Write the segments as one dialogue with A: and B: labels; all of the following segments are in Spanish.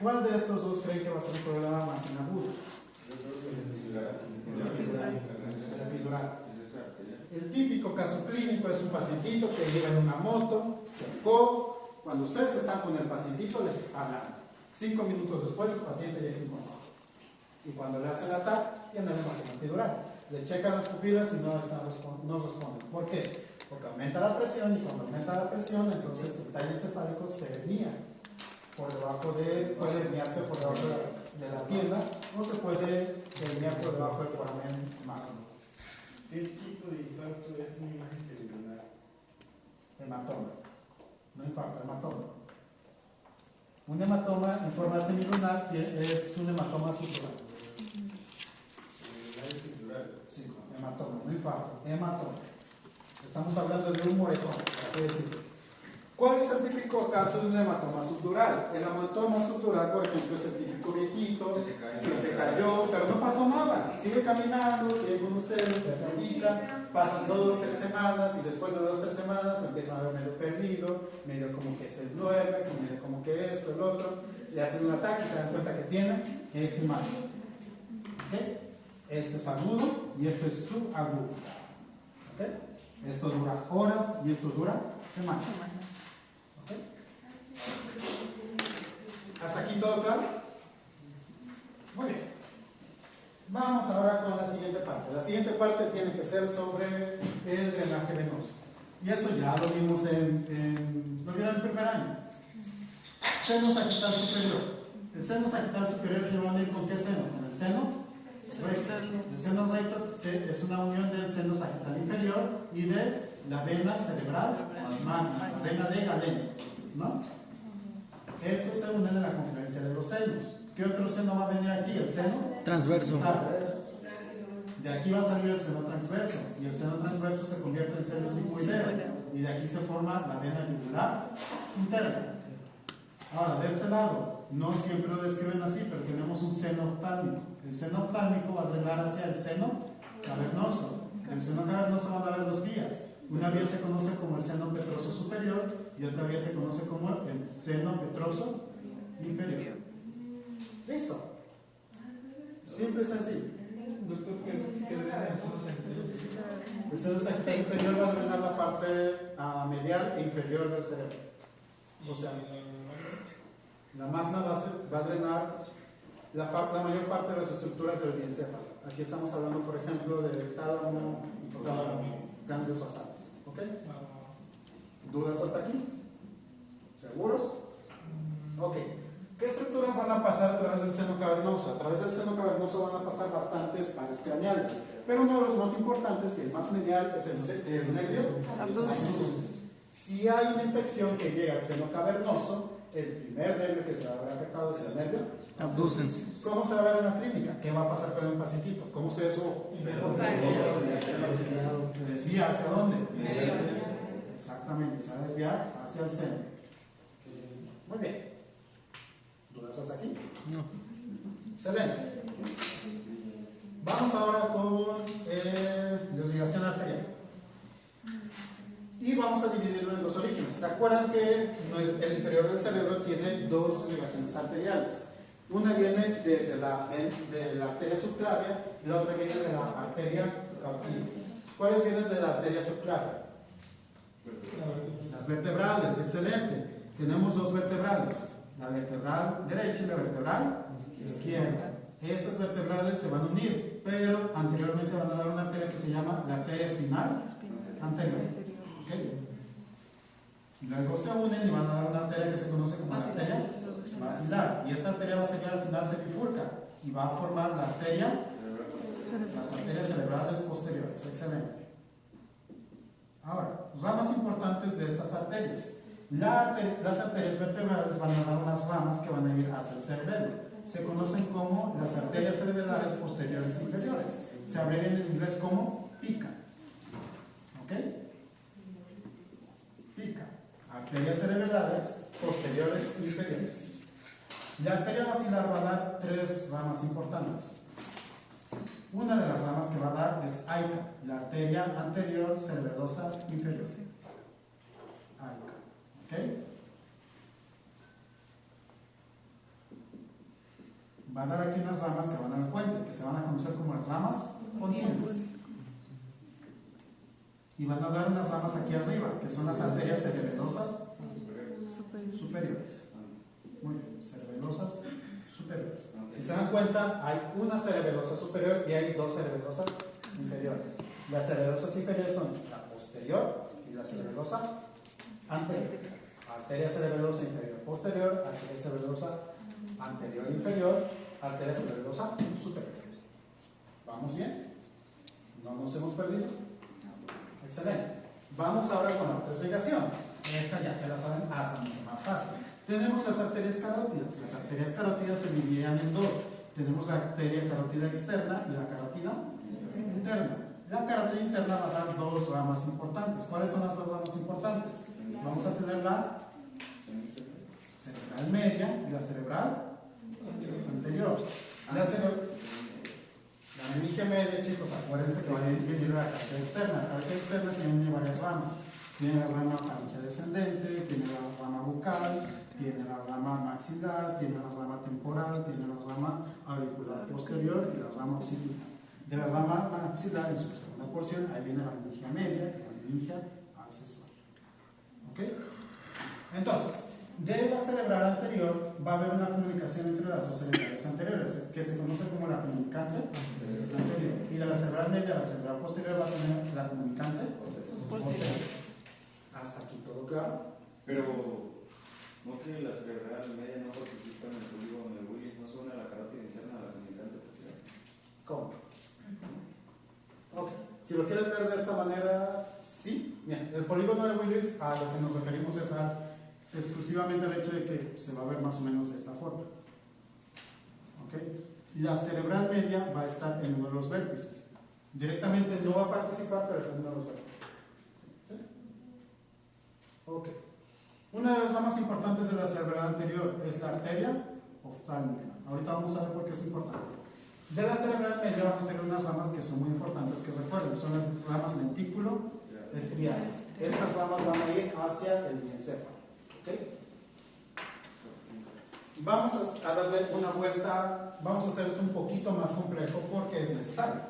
A: ¿Cuál de estos dos creen que va a ser un problema más inagudo? El epidural. El típico caso clínico es un pacientito que llega en una moto, chocó. Cuando ustedes están con el pacientito, les está hablando. 5 minutos después, el paciente ya está inconsciente. Y cuando le hacen la TAC, tiene el epidural. Le checan las pupilas y no responden. ¿Por qué? Porque aumenta la presión, y cuando aumenta la presión, entonces el tallo encefálico se desvía por debajo puede desviarse por debajo de la tienda, o se puede desviar por debajo del foramen magno.
B: ¿Qué tipo de infarto es una imagen cerebral?
A: Hematoma. No infarto, hematoma. Un hematoma en forma semilunar es un hematoma subdural. Sí, hematoma, no infarto, hematoma. Estamos hablando de un moretón, así decirlo. ¿Cuál es el típico caso de un hematoma subdural? El hematoma subdural, por ejemplo, es el típico viejito que se cayó, pero no pasó nada. Sigue caminando, sigue con ustedes, se radica, pasan 2 o 3 semanas, y después de 2 o 3 semanas lo empiezan a ver medio perdido, medio como que se duerme, medio como que esto, el otro, le hacen un ataque y se dan cuenta que tiene este imagen. ¿Okay? Esto es agudo y esto es subagudo. ¿Okay? Esto dura horas y esto dura semanas. ¿Okay? ¿Hasta aquí todo claro? Muy bien. Vamos ahora con la siguiente parte. La siguiente parte tiene que ser sobre el drenaje venoso. Y esto ya lo vimos ¿lo vieron en el primer año? Seno sagital superior. El seno sagital superior se va a unir con ¿qué seno? Con el seno recto. El seno recto es una unión del seno sagital inferior y de la vena cerebral magna, la vena de Galeno, ¿no? Estos se unen en la confluencia de los senos. ¿Qué otro seno va a venir aquí? El seno
C: transverso.
A: De aquí va a salir el seno transverso, y el seno transverso se convierte en seno sigmoideo, y de aquí se forma la vena yugular interna. Ahora, de este lado, no siempre lo describen así, pero tenemos un seno oftálmico. El seno oftálmico va a drenar hacia el seno cavernoso. En el seno cavernoso van a haber 2 vías. Una vía se conoce como el seno petroso superior y otra vía se conoce como el seno petroso inferior. ¿Listo? Simple y sencillo.
B: Doctor, ¿qué drena el seno sagital?
A: El seno sagital inferior va a drenar la parte medial e inferior del cerebro. O sea, la magna va a drenar la mayor parte de las estructuras del diencéfalo. Aquí estamos hablando, por ejemplo, del tálamo, hipotálamo, ganglios basales. ¿Ok? ¿Dudas hasta aquí? ¿Seguros? Ok. ¿Qué estructuras van a pasar a través del seno cavernoso? A través del seno cavernoso van a pasar bastantes pares craneales, pero uno de los más importantes y el más medial es el nervio abducens. Si hay una infección que llega al seno cavernoso, el primer nervio que se va a ver afectado es el nervio
C: Abducens.
A: ¿Cómo se va a ver en la clínica? ¿Qué va a pasar con el pacientito? ¿Cómo se desvía? ¿Se desvía hacia dónde? Exactamente, se va a desviar hacia el seno. Muy bien. ¿Dudas hasta aquí?
C: No.
A: Excelente. Vamos ahora con desviación arterial. Y vamos a dividirlo en 2 orígenes. ¿Se acuerdan que el interior del cerebro tiene 2 ligaciones arteriales? Una viene desde de la arteria subclavia y la otra viene de la arteria cautiva. ¿Cuáles vienen de la arteria subclavia? Las vertebrales, excelente. Tenemos 2 vertebrales, la vertebral derecha y la vertebral izquierda. Estas vertebrales se van a unir, pero anteriormente van a dar una arteria que se llama la arteria espinal anterior. ¿Okay? Luego se unen y van a dar una arteria que se conoce como la arteria basilar. Y esta arteria basilar al final se bifurca y va a formar las arterias cerebrales posteriores. Excelente. Ahora, ramas importantes de estas arterias. Las arterias vertebrales van a dar unas ramas que van a ir hacia el cerebelo. Se conocen como las arterias cerebrales posteriores e inferiores. Se abrevian en inglés como PICA. ¿Ok? PICA. Arterias cerebrales posteriores e inferiores. La arteria basilar va a dar 3 ramas importantes. Una de las ramas que va a dar es AICA, la arteria anterior cerebelosa inferior. AICA. ¿Ok? va a dar aquí unas ramas que van al puente, que se van a conocer como las ramas continuas. Y van a dar unas ramas aquí arriba, que son las arterias cerebelosas superiores. Muy bien, cerebelosas superiores. Si se dan cuenta, hay una cerebelosa superior y hay dos cerebelosas inferiores. Las cerebelosas inferiores son la posterior y la cerebelosa anterior. Arteria cerebelosa inferior posterior, arteria cerebelosa anterior inferior, arteria cerebelosa superior. ¿Vamos bien? ¿No nos hemos perdido? Excelente. Vamos ahora con la otra explicación. Esta ya se la saben hasta mucho más fácil. Tenemos las arterias carótidas. Las arterias carótidas se dividen en dos. Tenemos la arteria carótida externa y la carótida interna. La carótida interna va a dar dos ramas importantes. ¿Cuáles son las dos ramas importantes? Vamos a tener la cerebral media y la cerebral anterior. La meningia media, chicos, acuérdense que va a venir la carótida externa. La carótida externa tiene varias ramas. Tiene la rama faringe descendente, tiene la rama bucal, tiene la rama maxilar, tiene la rama temporal, tiene la rama auricular posterior y la rama occipital. De la rama maxilar, en su segunda porción, ahí viene la meningia media y la meningia accesoria. ¿Ok? Entonces, de la cerebral anterior va a haber una comunicación entre las dos cerebrales anteriores, que se conoce como la comunicante anterior. Y de la cerebral media a la cerebral posterior va a tener la comunicante posterior. ¿Hasta aquí todo claro?
B: Pero, ¿no que la cerebral media no participa en el polígono de Willis? ¿No suena la carótida interna a la comunicante posterior?
A: ¿Cómo? Ok. Si lo quieres ver de esta manera, sí. Bien, el polígono de Willis, a lo que nos referimos es exclusivamente al hecho de que se va a ver más o menos de esta forma. ¿Ok? La cerebral media va a estar en uno de los vértices. Directamente no va a participar, pero es en uno de los vértices. Ok. Una de las ramas importantes de la cerebral anterior es la arteria oftálmica. Ahorita vamos a ver por qué es importante. De la cerebral media van a ser unas ramas que son muy importantes, que recuerden, son las ramas lentículo estriadas. Estas ramas van a ir hacia el diencéfalo. ¿Okay? Vamos a darle una vuelta, vamos a hacer esto un poquito más complejo porque es necesario.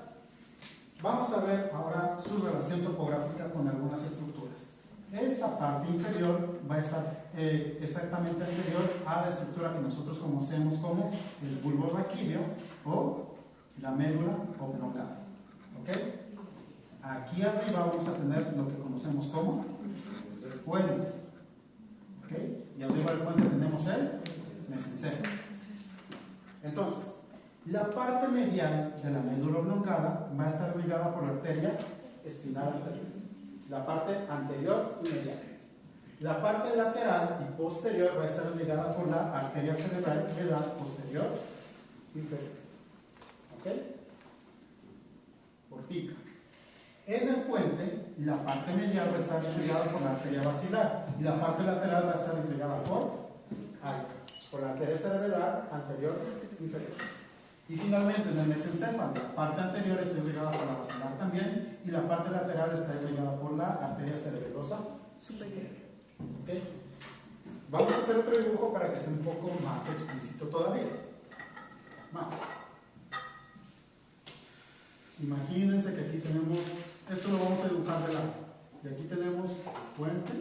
A: Vamos a ver ahora su relación topográfica con algunas estructuras. Esta parte inferior va a estar exactamente anterior a la estructura que nosotros conocemos como el bulbo raquídeo o la médula oblongada. ¿Ok? Aquí arriba vamos a tener lo que conocemos como el puente. ¿Ok? Y arriba del puente tenemos el mesencéfalo. Entonces, la parte medial de la médula oblongada va a estar ligada por la arteria espinal anterior. La parte anterior y medial. La parte lateral y posterior va a estar ligada por la arteria cerebral de la posterior inferior. ¿Ok? Portica. En el puente, la parte medial va a estar ligada por la arteria basilar y la parte lateral va a estar ligada por la arteria cerebral anterior inferior. Y finalmente, en el mesencéfalo, la parte anterior está irrigada por la basilar también y la parte lateral está irrigada por la arteria cerebelosa superior. ¿Okay? Vamos a hacer otro dibujo para que sea un poco más explícito todavía. Vamos. Imagínense que aquí tenemos, esto lo vamos a dibujar de lado. Y aquí tenemos el puente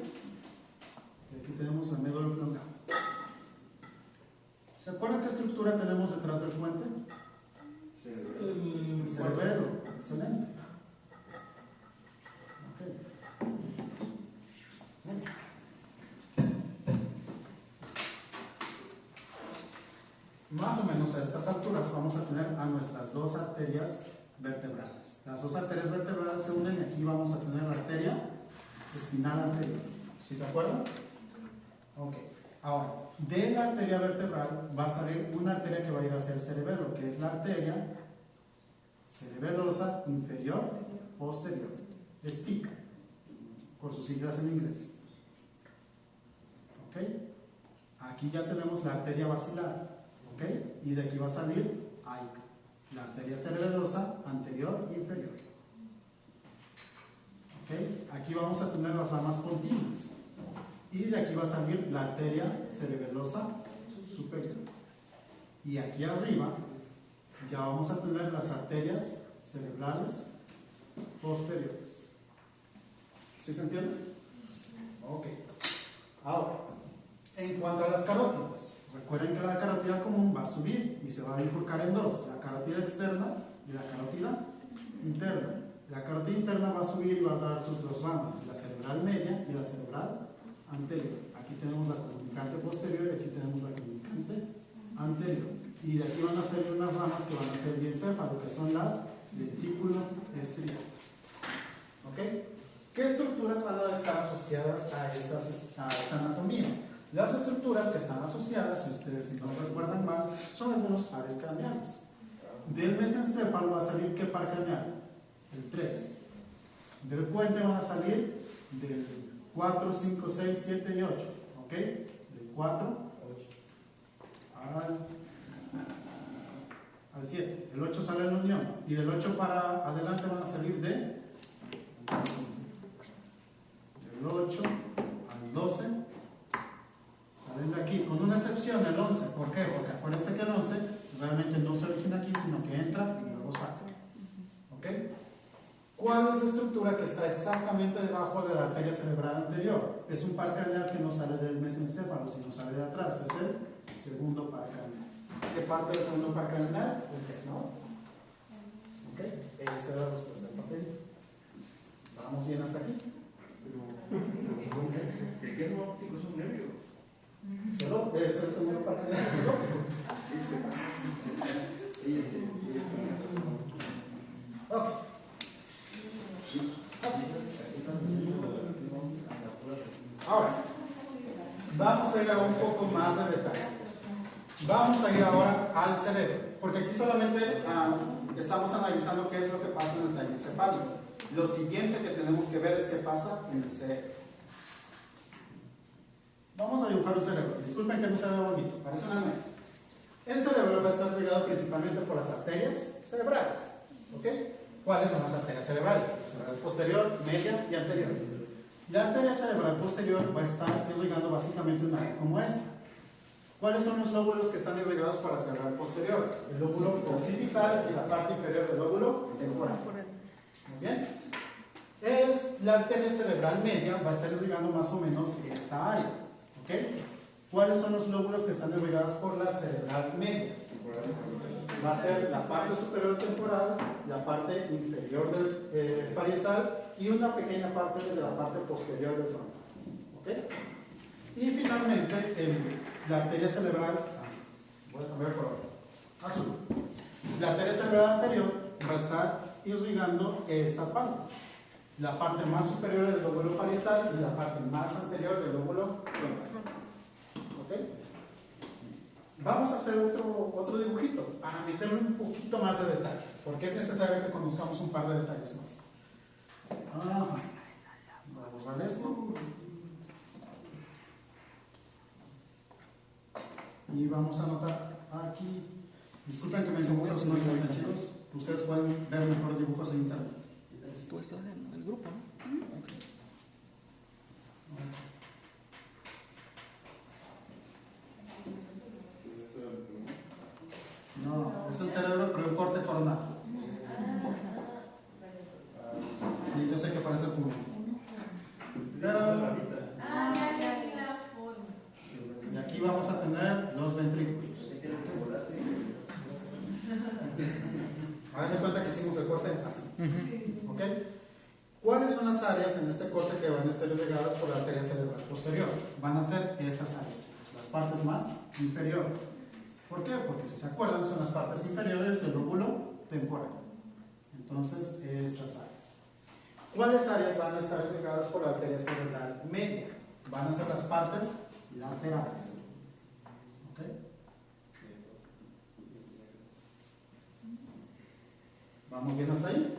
A: y aquí tenemos la médula oblongada. ¿Se acuerdan qué estructura tenemos detrás del puente? El cerebelo. Excelente. Ok. Más o menos a estas alturas vamos a tener a nuestras dos arterias vertebrales. Las dos arterias vertebrales se unen y aquí vamos a tener la arteria espinal anterior. ¿Sí se acuerdan? Ok. Ahora, de la arteria vertebral va a salir una arteria que va a ir hacia el cerebelo, que es la arteria cerebelosa inferior posterior. Es PIC, por sus siglas en inglés. ¿Ok? Aquí ya tenemos la arteria basilar. ¿Ok? Y de aquí va a salir AIC, la arteria cerebelosa anterior e inferior. ¿Ok? Aquí vamos a tener las ramas continuas. Y de aquí va a salir la arteria cerebelosa superior. Y aquí arriba ya vamos a tener las arterias cerebrales posteriores. ¿Sí se entiende? Ok. Ahora, en cuanto a las carótidas, recuerden que la carótida común va a subir y se va a bifurcar en dos, la carótida externa y la carótida interna. La carótida interna va a subir y va a dar sus dos ramas, la cerebral media y la cerebral anterior. Aquí tenemos la comunicante posterior y aquí tenemos la comunicante anterior. Y de aquí van a salir unas ramas que van a ser diencéfalo, que son las dentículo-estriadas. ¿Ok? ¿Qué estructuras van a estar asociadas a esa anatomía? Las estructuras que están asociadas, si ustedes no recuerdan mal, son algunos pares craneales. Del mesencéfalo va a salir ¿qué par craneal? El 3. Del puente van a salir del 4, 5, 6, 7 y 8. ¿Ok? Del 4 al 7. El 8 sale en la unión. Y del 8 para adelante van a salir del 8 al 12. Salen de aquí, con una excepción, el 11. ¿Por qué? Porque acuérdense que el 11 realmente no se origina aquí, sino que entra y luego saca. ¿Ok? ¿Cuál es la estructura que está exactamente debajo de la arteria cerebral anterior? Es un par craneal que no sale del mesencéfalo, sino sale de atrás. Es el segundo par craneal. ¿Qué parte del segundo par craneal? El 3, ¿no? ¿Ok? Esa es la respuesta del papel. ¿Vamos bien hasta aquí?
B: ¿El que es óptico es un nervio?
A: Solo es el segundo par craneal. Ok. Ahora, vamos a ir a un poco más de detalle. Vamos a ir ahora al cerebro, porque aquí solamente estamos analizando qué es lo que pasa en el tallo encefálico. Lo siguiente que tenemos que ver es qué pasa en el cerebro. Vamos a dibujar un cerebro. Disculpen que no se vea bonito, parece una nuez. El cerebro va a estar ligado principalmente por las arterias cerebrales. ¿Ok? ¿Cuáles son las arterias cerebrales? La cerebral posterior, media y anterior. La arteria cerebral posterior va a estar irrigando básicamente un área como esta. ¿Cuáles son los lóbulos que están irrigados por la cerebral posterior? El lóbulo occipital y la parte inferior del lóbulo temporal. Muy bien. La arteria cerebral media va a estar irrigando más o menos esta área. ¿Ok? ¿Cuáles son los lóbulos que están irrigados por la cerebral media? Va a ser la parte superior temporal, la parte inferior del parietal y una pequeña parte de la parte posterior del frontal. ¿Ok? Y finalmente, la arteria cerebral, voy a cambiar color, azul. La arteria cerebral anterior va a estar irrigando esta parte, la parte más superior del lóbulo parietal y la parte más anterior del lóbulo frontal. ¿Ok? Vamos a hacer otro dibujito para meterle un poquito más de detalle, porque es necesario que conozcamos un par de detalles más. Voy a borrar esto. Y vamos a anotar aquí. Disculpen que me dibujos no están bien, chicos. Ustedes pueden ver mejores dibujos en internet.
C: Tú estás en el grupo, ¿no? Okay.
A: No, es el cerebro, pero el corte coronal. Sí, yo sé que parece puro. Pero, y aquí vamos a tener los ventrículos. Hagan de cuenta que hicimos el corte así. ¿Ok? ¿Cuáles son las áreas en este corte que van a estar irrigadas por la arteria cerebral posterior? Van a ser estas áreas, las partes más inferiores. ¿Por qué? Porque si se acuerdan son las partes inferiores del lóbulo temporal. Entonces, estas áreas. ¿Cuáles áreas van a estar irrigadas por la arteria cerebral media? Van a ser las partes laterales. ¿Ok? ¿Vamos bien hasta ahí?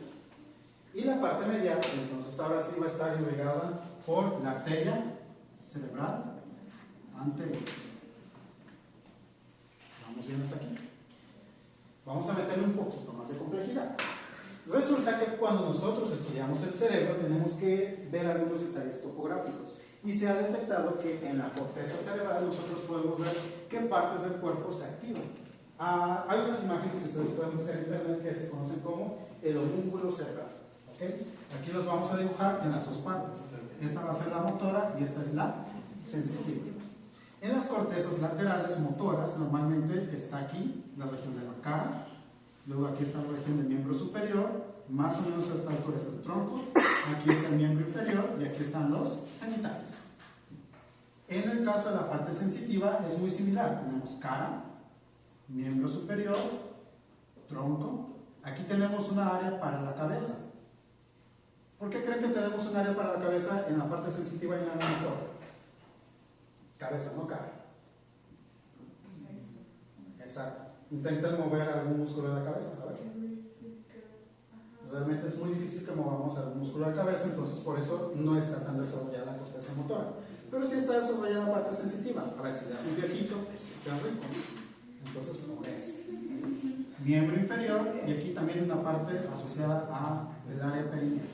A: Y la parte medial, entonces ahora sí va a estar irrigada por la arteria cerebral anterior. ¿Vamos bien hasta aquí? Vamos a meterle un poquito más de complejidad. Resulta que cuando nosotros estudiamos el cerebro tenemos que ver algunos detalles topográficos. Y se ha detectado que en la corteza cerebral nosotros podemos ver qué partes del cuerpo se activan. Hay unas imágenes que ustedes pueden buscar en internet que se conocen como el homúnculo cerebral. ¿Okay? Aquí los vamos a dibujar en las dos partes. Esta va a ser la motora y esta es la sensitiva. En las cortezas laterales motoras normalmente está aquí la región de la cara, luego aquí está la región del miembro superior, más o menos a esta altura está el tronco, aquí está el miembro inferior y aquí están los genitales. En el caso de la parte sensitiva es muy similar, tenemos cara, miembro superior, tronco, aquí tenemos una área para la cabeza. ¿Por qué creen que tenemos un área para la cabeza en la parte sensitiva y en la motora? Cabeza, no cara. Exacto. Intenten mover algún músculo de la cabeza, a ver. Realmente es muy difícil que movamos algún músculo de la cabeza, entonces por eso no está tan desarrollada la corteza motora. Pero sí está desarrollada la parte sensitiva. A ver, si le hacen viejito, pues queda rico. Entonces, por eso. Miembro inferior, y aquí también una parte asociada al área perineal.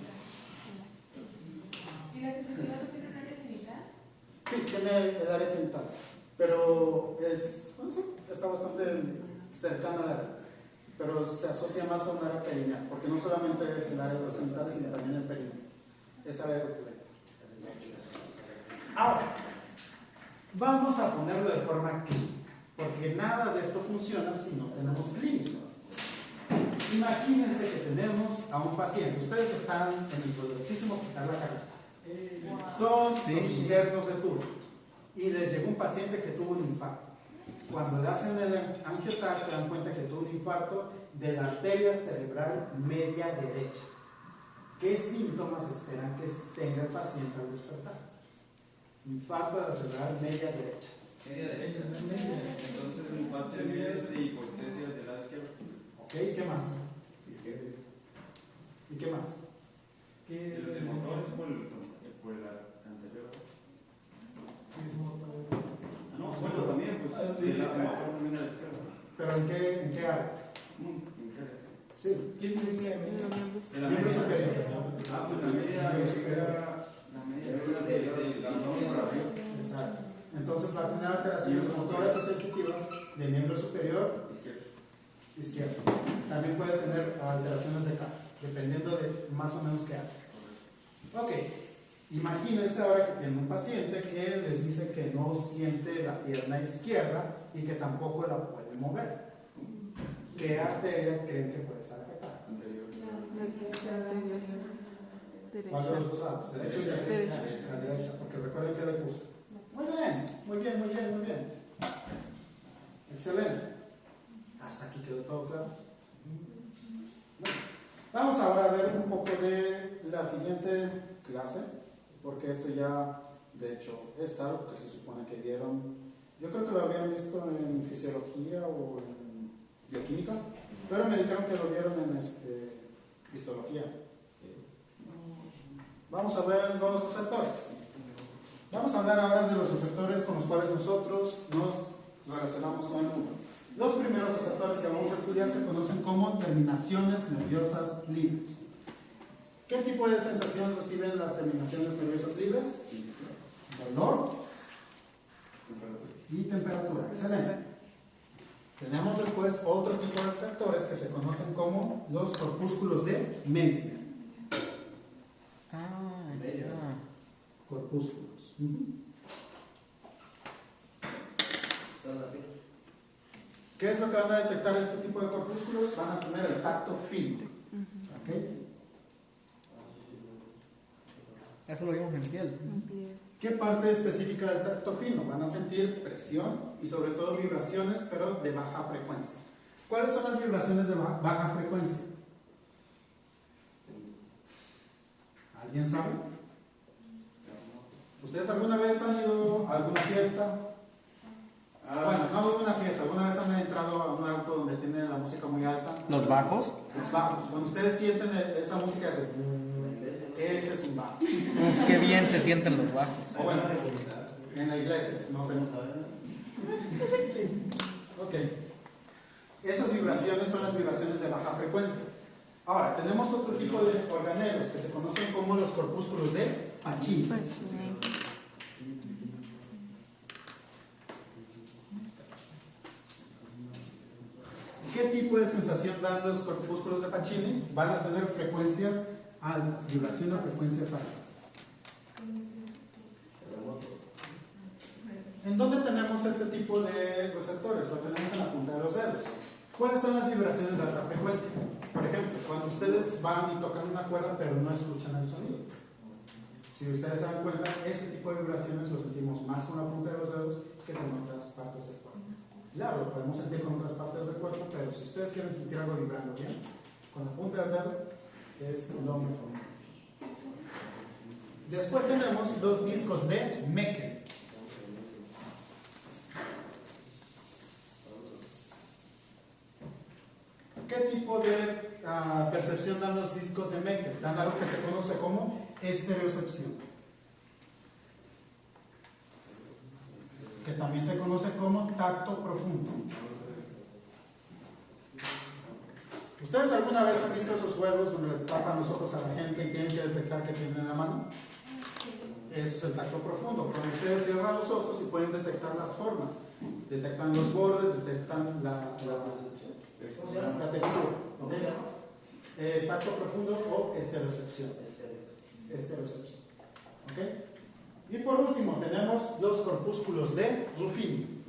D: ¿Y la sensibilidad no tiene un área genital?
A: Sí, tiene el área genital, pero es, bueno, sí, está bastante cercana al área, pero se asocia más a un área perineal, porque no solamente es el área de los genitales, sino también el perineal. Es área de. Ahora, vamos a ponerlo de forma clínica, porque nada de esto funciona si no tenemos clínica. Imagínense que tenemos a un paciente, ustedes están en el poderosísimo hospital La Carlota. Son los internos de turno y les llegó un paciente que tuvo un infarto. Cuando le hacen el angioTAC se dan cuenta que tuvo un infarto de la arteria cerebral media derecha. ¿Qué síntomas esperan que tenga el paciente al despertar? Infarto de la cerebral media derecha.
B: Media derecha, ¿no? Entonces el infarto sería y hipostesia del lado izquierdo.
A: Ok, ¿qué más? ¿Y qué más?
B: El motor es por el anterior.
C: Sí, es motor.
B: No, bueno, también, pues, el motor también a la izquierda.
A: ¿Pero en qué áreas?
B: ¿En qué áreas?
A: Sí.
C: ¿Qué significa
B: En la
A: Miembro
B: media
A: superior.
B: Ah, pues la media de la para arriba.
A: Exacto. Entonces va a tener alteraciones motoras o sensitivas del miembro superior izquierdo. También puede tener alteraciones de cara, dependiendo de más o menos qué haga. Ok, imagínense ahora que tienen un paciente que les dice que no siente la pierna izquierda y que tampoco la puede mover. ¿Qué arteria creen que puede estar afectada?
B: Anterior.
A: ¿Cuál de los dos lados? ¿Derecho y
E: Derecha.
A: La derecha, porque recuerden que le puse. Muy bien, muy bien, muy bien, muy bien. Excelente. Hasta aquí quedó todo claro. Bueno, vamos ahora a ver un poco de la siguiente clase, porque esto ya, de hecho, es algo que se supone que vieron. Yo creo que lo habían visto en fisiología o en bioquímica, pero me dijeron que lo vieron en histología. Vamos a ver los receptores. Vamos a hablar ahora de los receptores con los cuales nosotros nos relacionamos con el mundo. Los primeros receptores que vamos a estudiar se conocen como terminaciones nerviosas libres. ¿Qué tipo de sensación reciben las terminaciones nerviosas libres? Dolor y temperatura. Excelente. Tenemos después otro tipo de receptores que se conocen como los corpúsculos de Meissner. Corpúsculos. ¿Qué es lo que van a detectar este tipo de corpúsculos? Van a tener el tacto fino. ¿Okay?
C: Eso lo vimos en piel.
A: ¿Qué parte específica del tacto fino? Van a sentir presión y sobre todo vibraciones, pero de baja frecuencia. ¿Cuáles son las vibraciones de baja frecuencia? ¿Alguien sabe? ¿Ustedes alguna vez han ido a alguna fiesta? Bueno, no a una fiesta, alguna vez han entrado a un auto donde tiene la música muy alta.
C: ¿Los bajos?
A: Los bajos. Cuando ustedes sienten esa música, ese es un bajo.
C: Uf, qué bien se sienten los bajos.
A: O bueno, en la iglesia, no sé. Ok. Esas vibraciones son las vibraciones de baja frecuencia. Ahora, tenemos otro tipo de organelos que se conocen como los corpúsculos de Pacini. ¿Qué tipo de sensación dan los corpúsculos de Pacini? Van a tener frecuencias altas, vibración a frecuencias altas. ¿En dónde tenemos este tipo de receptores? Lo tenemos en la punta de los dedos. ¿Cuáles son las vibraciones de alta frecuencia? Por ejemplo, cuando ustedes van y tocan una cuerda pero no escuchan el sonido. Si ustedes se dan cuenta, ese tipo de vibraciones lo sentimos más con la punta de los dedos que con otras partes del cuerpo. Claro, lo podemos sentir con otras partes del cuerpo, pero si ustedes quieren sentir algo vibrando bien, con la punta del dedo es lo mejor. Después tenemos los discos de Meckel. ¿Qué tipo de percepción dan los discos de Meckel? Dan algo que se conoce como estereocepción, que también se conoce como tacto profundo. ¿Ustedes alguna vez han visto esos juegos donde le tapan los ojos a la gente y tienen que detectar qué tienen en la mano? Eso es el tacto profundo. Cuando ustedes cierran los ojos y pueden detectar las formas, detectan los bordes, detectan la textura. ¿Okay? Tacto profundo o estereocepción. Estereocepción. ¿Okay? Y por último tenemos los corpúsculos de Ruffini.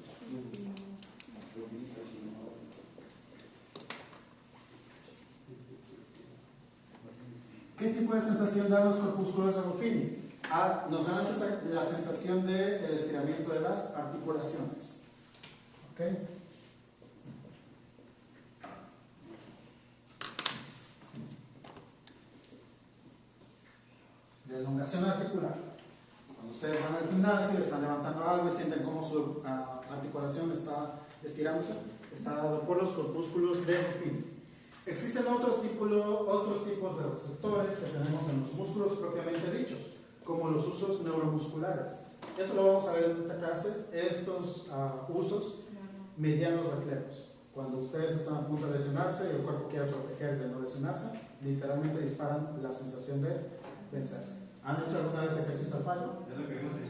A: ¿Qué tipo de sensación dan los corpúsculos de Ruffini? Nos dan la sensación del estiramiento de las articulaciones. ¿Okay? De elongación articular. Cuando ustedes van al gimnasio, están levantando algo y sienten cómo su articulación está estirándose, está dado por los corpúsculos de Ruffini. Existen otros tipos de receptores que tenemos en los músculos propiamente dichos, como los usos neuromusculares. Eso lo vamos a ver en esta clase. Estos usos median los reflejos. Cuando ustedes están a punto de lesionarse y el cuerpo quiere proteger de no lesionarse, literalmente disparan la sensación de vencerse. ¿Han hecho alguna vez ejercicio al fallo?
B: Es lo que vimos en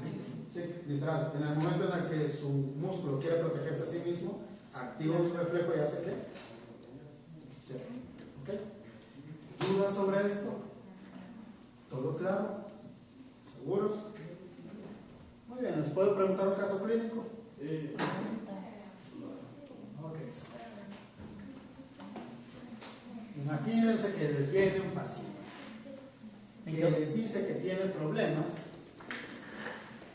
A: Sí, literal. En el momento en el que su músculo quiere protegerse a sí mismo, activa un reflejo y hace que cierre. ¿Ok? ¿Dudas sobre esto? ¿Todo claro? ¿Seguros? Muy bien, ¿les puedo preguntar un caso clínico?
B: Sí.
A: Ok. Imagínense que les viene un paciente que les dice que tiene problemas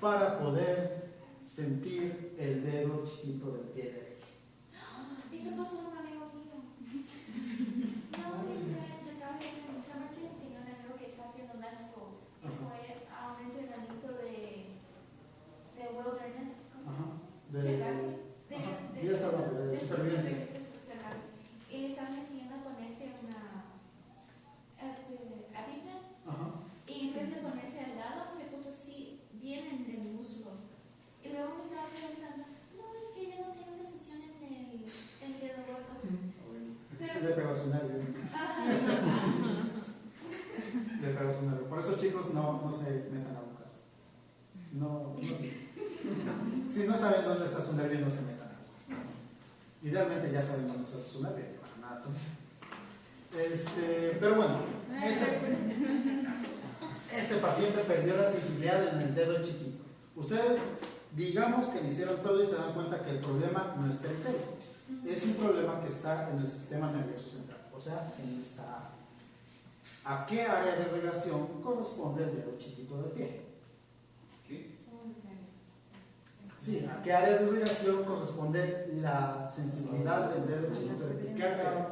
A: para poder sentir el dedo chiquito del pie derecho.
E: Eso pasó a un amigo mío. No, yo trabajé en el Summerton, tenía un amigo que está haciendo med school y fue a un entrenamiento de wilderness.
A: De supervivencia.
E: Y le estaban enseñando a ponerse una EpiPen. Y en vez de ponerse al lado, se puso así, bien en el muslo. Y luego me estaba preguntando, no, es que yo no tengo sensación en el dedo gordo.
A: Sí, le pegó su nervio. Le pegó su nervio. Por eso, chicos, no se metan a agujas. No. Si no saben dónde está su nervio, no se metan a agujas. Idealmente ya saben dónde está su nervio. Pero bueno, este paciente perdió la sensibilidad en el dedo chiquito. Ustedes, digamos que le hicieron todo y se dan cuenta que el problema no es periférico. Es un problema que está en el sistema nervioso central, o sea, en esta área. ¿A qué área de irrigación corresponde el dedo chiquito del pie?
B: ¿Qué?
A: Sí, ¿a qué área de irrigación corresponde la sensibilidad del dedo chiquito del pie? ¿Qué área?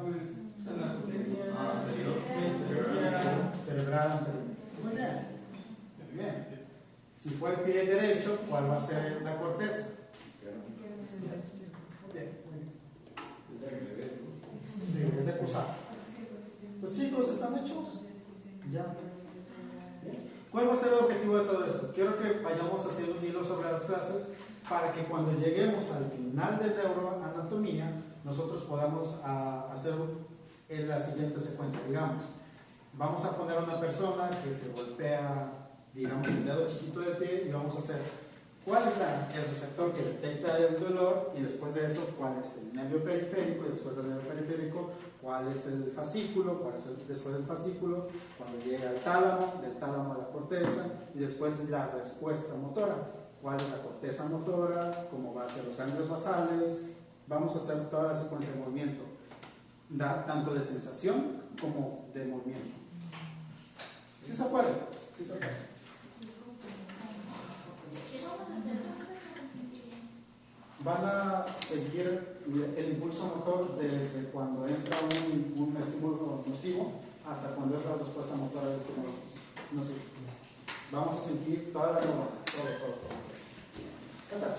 A: Cerebral anterior. Muy bien. Muy bien. Si fue el pie derecho, ¿cuál va a ser la corteza? Muy bien. Sí, es de cruzar. Pues chicos, ¿están hechos? Ya. ¿Cuál va a ser el objetivo de todo esto? Quiero que vayamos haciendo un hilo sobre las clases para que cuando lleguemos al final de neuroanatomía, nosotros podamos hacer en la siguiente secuencia. Digamos, vamos a poner a una persona que se golpea, digamos, el dedo chiquito del pie y vamos a hacer cuál es el receptor que detecta el dolor y después de eso cuál es el nervio periférico y después del nervio periférico cuál es el fascículo, cuál es después del fascículo, cuando llega al tálamo, del tálamo a la corteza y después la respuesta motora, cuál es la corteza motora, cómo va a ser los ganglios basales. Vamos a hacer toda la secuencia de movimiento, tanto de sensación como de movimiento. ¿Sí se puede? ¿Sí se puede? Van a seguir el impulso motor desde cuando entra un estímulo nocivo hasta cuando entra la respuesta motora del estímulo nocivo. Vamos a sentir toda la neurona, todo. Ya está.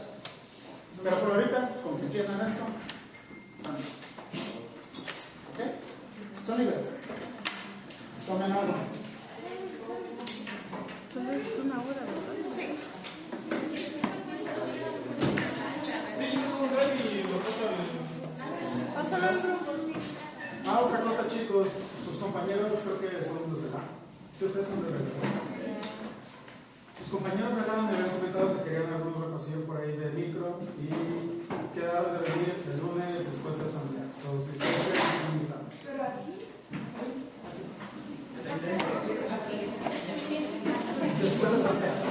A: Pero por ahorita, como que entiendan esto, ¿ok? Son libres. Tomen agua.
D: Solo es una hora, ¿verdad? Sí. Pásalo al grupo, sí.
A: Otra cosa, chicos, sus compañeros creo que son los de la. Si ustedes son de la. Sus compañeros de la me habían comentado que querían algún repasillo por ahí de micro y quedaron de venir el lunes después de la asamblea. Si ustedes quieren, invitados.
D: Pero aquí.
A: Después de asamblea.